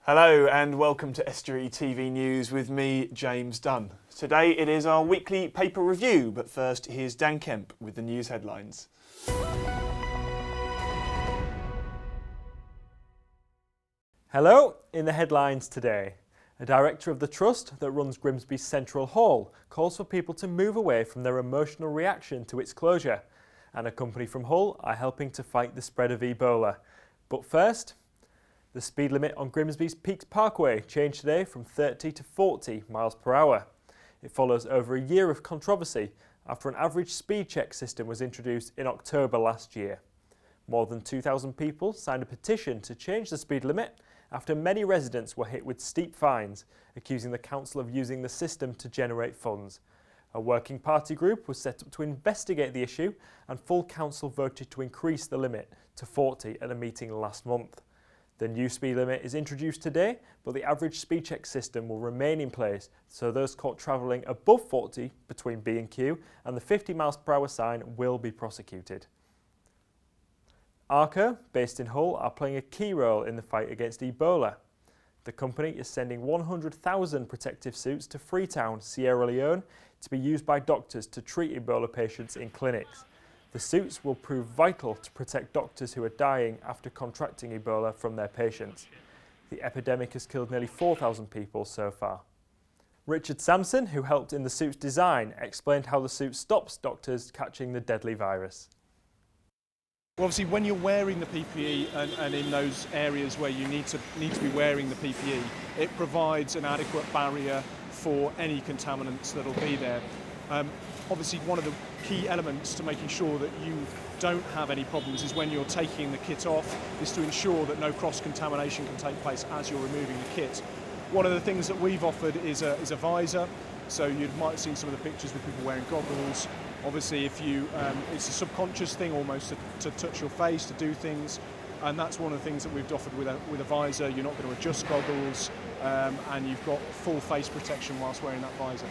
Hello and welcome to Estuary TV News with me, James Dunn. Today it is our weekly paper review, but first here's Dan Kemp with the news headlines. Hello, in the headlines today. A director of the trust that runs Grimsby's Central Hall calls for people to move away from their emotional reaction to its closure. And a company from Hull are helping to fight the spread of Ebola. But first, the speed limit on Grimsby's Peaks Parkway changed today from 30 to 40 miles per hour. It follows over a year of controversy after an average speed check system was introduced in October last year. More than 2,000 people signed a petition to change the speed limit after many residents were hit with steep fines, accusing the council of using the system to generate funds. A working party group was set up to investigate the issue, and full council voted to increase the limit to 40 at a meeting last month. The new speed limit is introduced today, but the average speed check system will remain in place, so those caught travelling above 40 between B&Q and the 50 miles per hour sign will be prosecuted. Arco, based in Hull, are playing a key role in the fight against Ebola. The company is sending 100,000 protective suits to Freetown, Sierra Leone, to be used by doctors to treat Ebola patients in clinics. The suits will prove vital to protect doctors who are dying after contracting Ebola from their patients. The epidemic has killed nearly 4,000 people so far. Richard Sampson, who helped in the suit's design, explained how the suit stops doctors catching the deadly virus. Well, obviously, when you're wearing the PPE and in those areas where you need to be wearing the PPE, it provides an adequate barrier for any contaminants that will be there. Obviously, one of the key elements to making sure that you don't have any problems is when you're taking the kit off, is to ensure that no cross-contamination can take place as you're removing the kit. One of the things that we've offered is a visor. So you might have seen some of the pictures with people wearing goggles. Obviously, if you, it's a subconscious thing almost to touch your face, to do things, and that's one of the things that we've offered with a visor. You're not going to adjust goggles, and you've got full face protection whilst wearing that visor.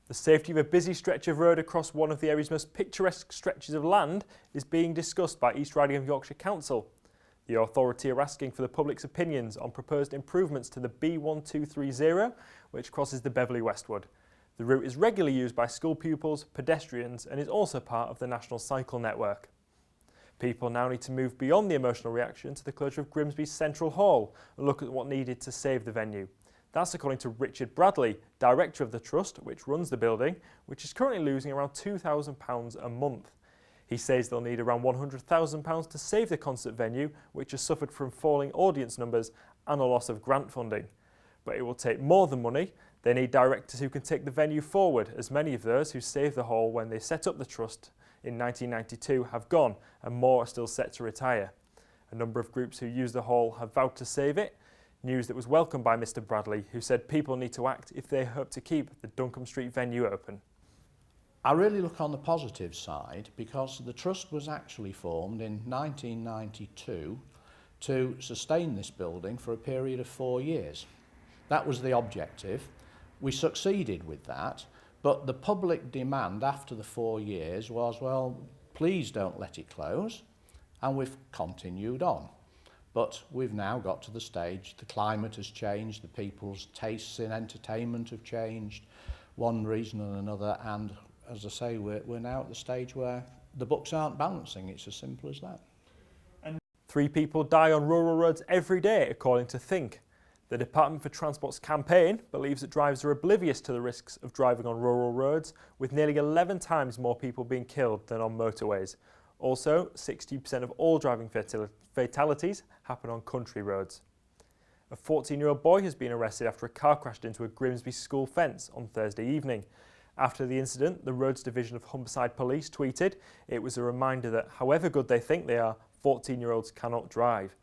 The safety of a busy stretch of road across one of the area's most picturesque stretches of land is being discussed by East Riding of Yorkshire Council. The authority are asking for the public's opinions on proposed improvements to the B1230, which crosses the Beverley Westwood. The route is regularly used by school pupils, pedestrians, and is also part of the National Cycle Network. People now need to move beyond the emotional reaction to the closure of Grimsby's Central Hall and look at what needed to save the venue. That's according to Richard Bradley, director of the trust which runs the building, which is currently losing around £2,000 a month. He says they'll need around £100,000 to save the concert venue, which has suffered from falling audience numbers and a loss of grant funding. But it will take more than money. They need directors who can take the venue forward, as many of those who saved the hall when they set up the trust in 1992 have gone, and more are still set to retire. A number of groups who use the hall have vowed to save it, news that was welcomed by Mr Bradley, who said people need to act if they hope to keep the Duncombe Street venue open. I really look on the positive side because the trust was actually formed in 1992 to sustain this building for a period of 4 years. That was the objective. We succeeded with that, but the public demand after the 4 years was, well, please don't let it close, and we've continued on. But we've now got to the stage, the climate has changed, the people's tastes in entertainment have changed, one reason and another, and as I say, we're now at the stage where the books aren't balancing, it's as simple as that. 3 people die on rural roads every day, according to Think. The Department for Transport's campaign believes that drivers are oblivious to the risks of driving on rural roads, with nearly 11 times more people being killed than on motorways. Also, 60% of all driving fatalities happen on country roads. A 14-year-old boy has been arrested after a car crashed into a Grimsby school fence on Thursday evening. After the incident, the Roads Division of Humberside Police tweeted, "It was a reminder that however good they think they are, 14-year-olds cannot drive."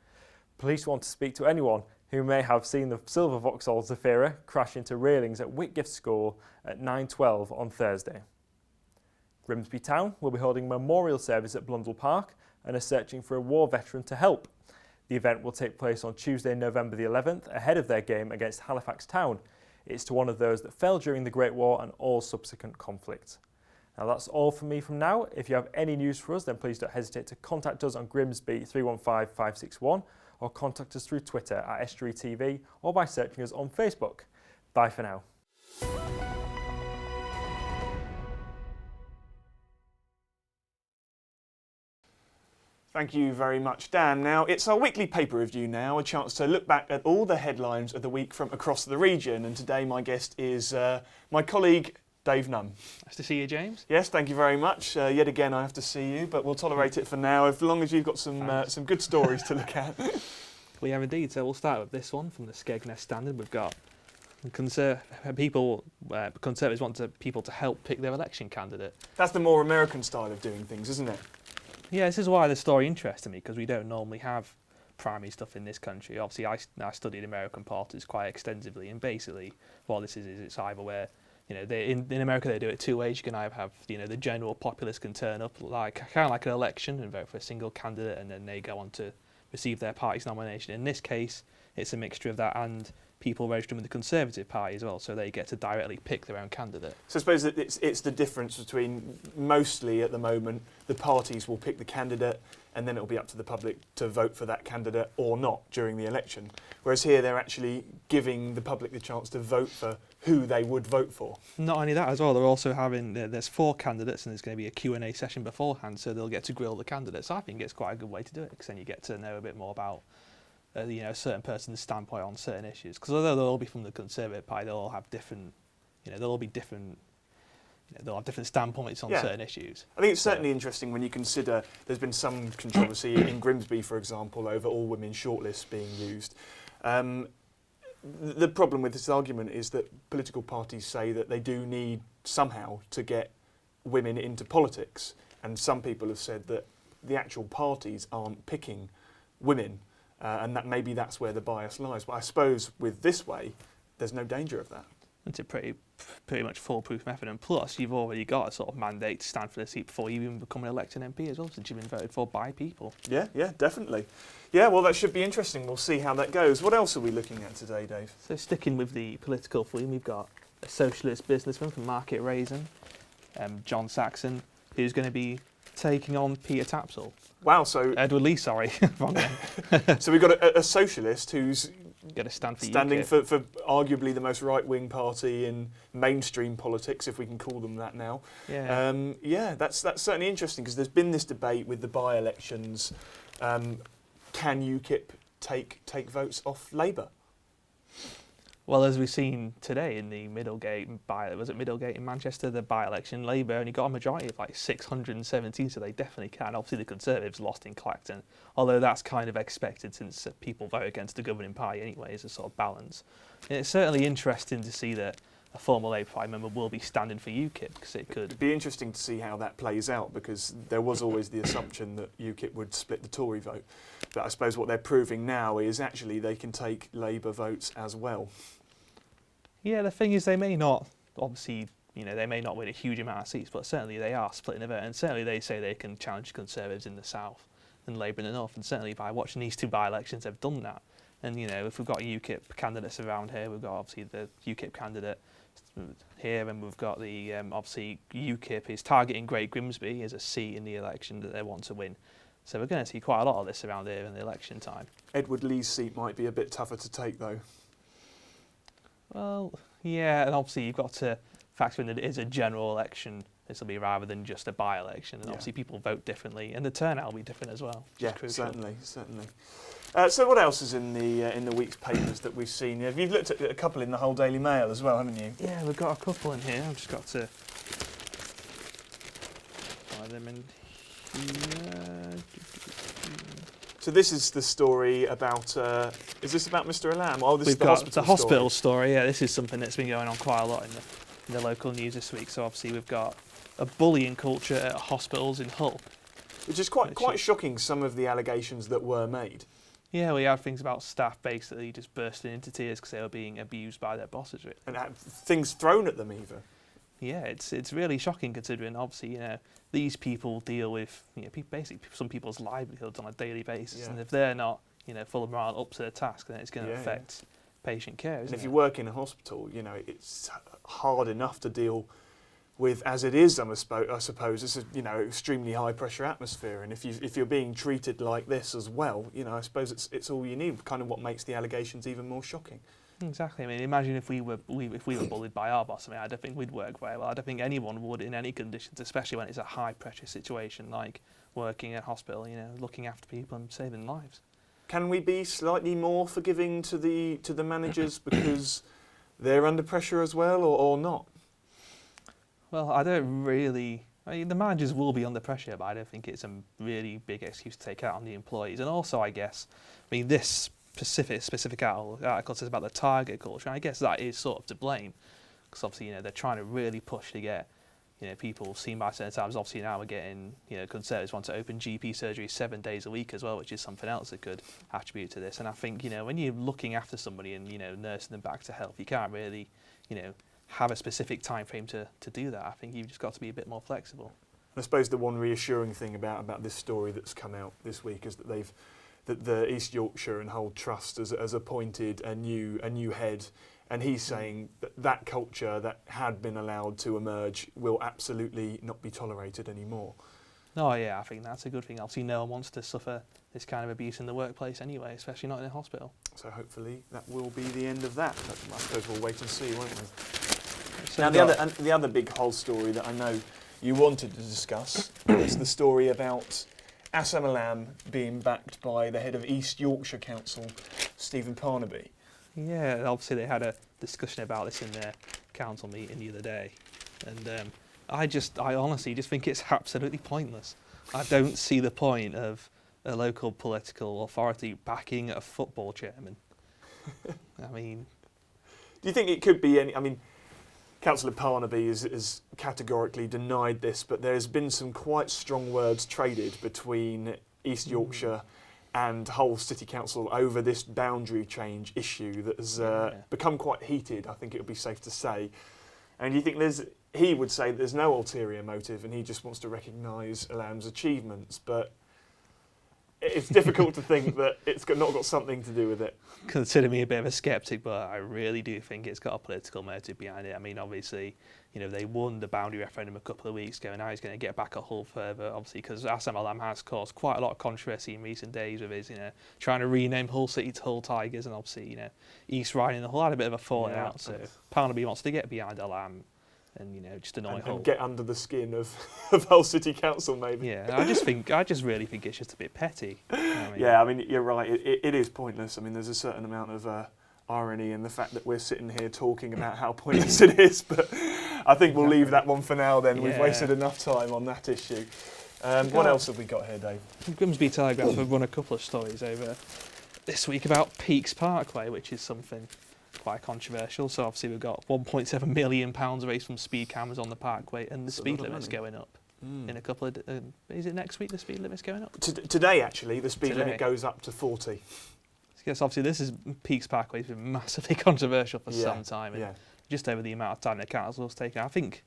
Police want to speak to anyone who may have seen the silver Vauxhall Zafira crash into railings at Whitgift School at 9:12 on Thursday. Grimsby Town will be holding a memorial service at Blundell Park and are searching for a war veteran to help. The event will take place on Tuesday, November the 11th, ahead of their game against Halifax Town. It's to one of those that fell during the Great War and all subsequent conflicts. Now that's all from me from now. If you have any news for us, then please don't hesitate to contact us on Grimsby 315 561 or contact us through Twitter at Estuary TV or by searching us on Facebook. Bye for now. Thank you very much, Dan. Now, it's our weekly paper review now, a chance to look back at all the headlines of the week from across the region. And today my guest is my colleague, Dave Nunn. Nice to see you, James. Yes, thank you very much. Yet again, I have to see you, but we'll tolerate it for now, as long as you've got some good stories to look at. We have indeed. So we'll start with this one from the Skegness Standard. We've got Conservatives want people to help pick their election candidate. That's the more American style of doing things, isn't it? Yeah, this is why the story interested me, because we don't normally have primary stuff in this country. Obviously, I studied American politics quite extensively, and basically what this is it's either where, in America they do it two ways. You can either have, the general populace can turn up, kind of like an election, and vote for a single candidate, and then they go on to receive their party's nomination. In this case, it's a mixture of that and people registering with the Conservative Party as well, so they get to directly pick their own candidate. So I suppose that it's the difference between, mostly at the moment, the parties will pick the candidate and then it'll be up to the public to vote for that candidate or not during the election. Whereas here they're actually giving the public the chance to vote for who they would vote for. Not only that as well, they're also having, there's 4 candidates and there's going to be a Q&A session beforehand, so they'll get to grill the candidates. I think it's quite a good way to do it, because then you get to know a bit more about a certain person's standpoint on certain issues. Because although they'll all be from the Conservative Party, they'll all have different, they'll have different standpoints on certain issues. I think it's certainly interesting when you consider there's been some controversy in Grimsby, for example, over all women shortlists being used. The problem with this argument is that political parties say that they do need somehow to get women into politics, and some people have said that the actual parties aren't picking women. And that maybe that's where the bias lies. But I suppose with this way, there's no danger of that. It's a pretty much foolproof method, and plus you've already got a sort of mandate to stand for the seat before you even become an elected MP as well, since you've been voted for by people. Yeah, definitely. Yeah, well, that should be interesting. We'll see how that goes. What else are we looking at today, Dave? So sticking with the political theme, we've got a socialist businessman from Market Raisin, John Saxon, who's going to be taking on Peter Tapsell. Wow, so... Edward Lee, sorry. Wrong one. So we've got a socialist who's got to stand for standing UKIP. for arguably the most right-wing party in mainstream politics, if we can call them that now. Yeah. That's certainly interesting, because there's been this debate with the by-elections. Can UKIP take votes off Labour? Well, as we've seen today in the Middlegate in Manchester, the by-election, Labour only got a majority of like 617, so they definitely can. Obviously, the Conservatives lost in Clacton, although that's kind of expected since people vote against the governing party anyway as a sort of balance. And it's certainly interesting to see that a former Labour Party member will be standing for UKIP, because it could... It'd be interesting to see how that plays out, because there was always the assumption that UKIP would split the Tory vote. But I suppose what they're proving now is actually they can take Labour votes as well. Yeah, the thing is they may not, obviously, they may not win a huge amount of seats, but certainly they are splitting the vote, and certainly they say they can challenge Conservatives in the south and Labour in the north, and certainly by watching these 2 by-elections they've done that. And if we've got UKIP candidates around here, we've got obviously the UKIP candidate here, and we've got the, obviously UKIP is targeting Great Grimsby as a seat in the election that they want to win. So we're going to see quite a lot of this around here in the election time. Edward Lee's seat might be a bit tougher to take, though. Well, yeah, and obviously you've got to factor in that it is a general election. This will be rather than just a by-election, and obviously people vote differently, and the turnout will be different as well. Yeah, certainly. So what else is in the week's papers that we've seen? You've looked at a couple in the whole Daily Mail as well, haven't you? Yeah, we've got a couple in here. I've just got to find them in here. So this is the story about, is this about Mr. Alam? Oh, this is the hospital story. The hospital story, yeah, this is something that's been going on quite a lot in the local news this week. So obviously we've got a bullying culture at hospitals in Hull. Which is quite shocking, some of the allegations that were made. Yeah, we have things about staff basically just bursting into tears because they were being abused by their bosses. Really. And had things thrown at them even. Yeah, it's really shocking considering obviously these people deal with basically some people's livelihoods on a daily basis, and if they're not full of morale up to the task, then it's going to affect patient care. Isn't if you work in a hospital, it's hard enough to deal with, as it is, I suppose, this is, you know, extremely high pressure atmosphere, and if you're being treated like this as well, you know, I suppose it's all you need. Kind of what makes the allegations even more shocking. Exactly. I mean, imagine if we were bullied by our boss. I mean, I don't think we'd work very well. I don't think anyone would in any conditions, especially when it's a high pressure situation like working at hospital. You know, looking after people and saving lives. Can we be slightly more forgiving to the managers because they're under pressure as well, or not? Well, I don't really. I mean, the managers will be under pressure, but I don't think it's a really big excuse to take out on the employees. And also, I guess, I mean, this specific article says about the target culture, and I guess that is sort of to blame, because obviously, you know, they're trying to really push to get, you know, people seen by certain times. Obviously now we're getting, you know, Conservatives want to open GP surgery 7 days a week as well, which is something else that could attribute to this. And I think, you know, when you're looking after somebody and, you know, nursing them back to health, you can't really, you know, have a specific time frame to do that. I think you've just got to be a bit more flexible. I suppose the one reassuring thing about this story that's come out this week is that that the East Yorkshire and Hull Trust has appointed a new head, and he's saying that culture that had been allowed to emerge will absolutely not be tolerated anymore. Oh yeah, I think that's a good thing. Obviously no one wants to suffer this kind of abuse in the workplace anyway, especially not in a hospital. So hopefully that will be the end of that. But I suppose we'll wait and see, won't we? So Now the other big Hull story that I know you wanted to discuss is the story about Assam Alam being backed by the head of East Yorkshire Council, Stephen Parnaby. Yeah, obviously they had a discussion about this in their council meeting the other day, and I honestly just think it's absolutely pointless. I don't see the point of a local political authority backing a football chairman. I mean, do you think it could be any? I mean, Councillor Parnaby is categorically denied this, but there's been some quite strong words traded between East Yorkshire and Hull City Council over this boundary change issue that has become quite heated, I think it would be safe to say. And you think he would say that there's no ulterior motive and he just wants to recognise Alam's achievements, but it's difficult to think that it's not got something to do with it. Consider me a bit of a sceptic, but I really do think it's got a political motive behind it. I mean, obviously, you know, they won the boundary referendum a couple of weeks ago, and now he's going to get back a Hull further, obviously, because Assam Alam has caused quite a lot of controversy in recent days with his, you know, trying to rename Hull City to Hull Tigers, and obviously, you know, East Riding the Hull had a bit of a falling out, so Parnaby wants to get behind Alam and, you know, just annoy Hull. And get under the skin of Hull City Council, maybe. Yeah, I just really think it's just a bit petty. I mean, you're right, it is pointless. I mean, there's a certain amount of irony in the fact that we're sitting here talking about how pointless it is, but I think we'll leave that one for now then. We've wasted enough time on that issue. What else have we got here, Dave? Grimsby Telegraph have run a couple of stories over this week about Peaks Parkway, which is something quite controversial. So obviously we've got £1.7 million raised from speed cameras on the parkway, and the speed limit's going up in a couple of... is it next week the speed limit's going up? Today, actually, the speed limit goes up to 40. Yes, obviously this is Peaks Parkway has been massively controversial for some time, and just over the amount of time the council's taken. I think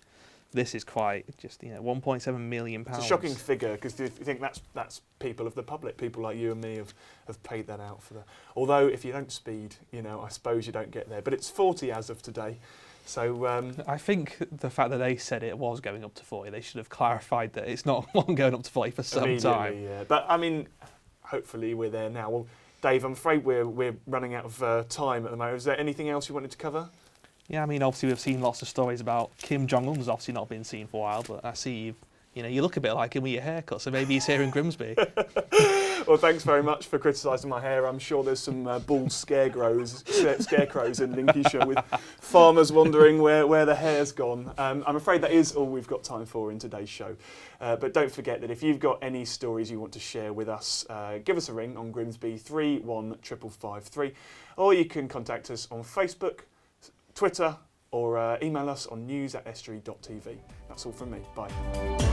this is quite just, you know, £1.7 million. It's a shocking figure, because you think that's people of the public, people like you and me have paid that out for that. Although if you don't speed, you know, I suppose you don't get there. But it's 40 as of today. So I think the fact that they said it was going up to 40, they should have clarified that it's not going up to 40 for some time. Yeah. But I mean, hopefully we're there now. Well, Dave, I'm afraid we're running out of time at the moment. Is there anything else you wanted to cover? Yeah, I mean, obviously we've seen lots of stories about Kim Jong-un's obviously not been seen for a while, but I see you know, you look a bit like him with your haircut, so maybe he's here in Grimsby. Well, thanks very much for criticising my hair. I'm sure there's some bald scarecrows in Lincolnshire with farmers wondering where the hair's gone. I'm afraid that is all we've got time for in today's show. But don't forget that if you've got any stories you want to share with us, give us a ring on Grimsby 31553, or you can contact us on Facebook, Twitter, or email us on news@estuary.tv. That's all from me. Bye.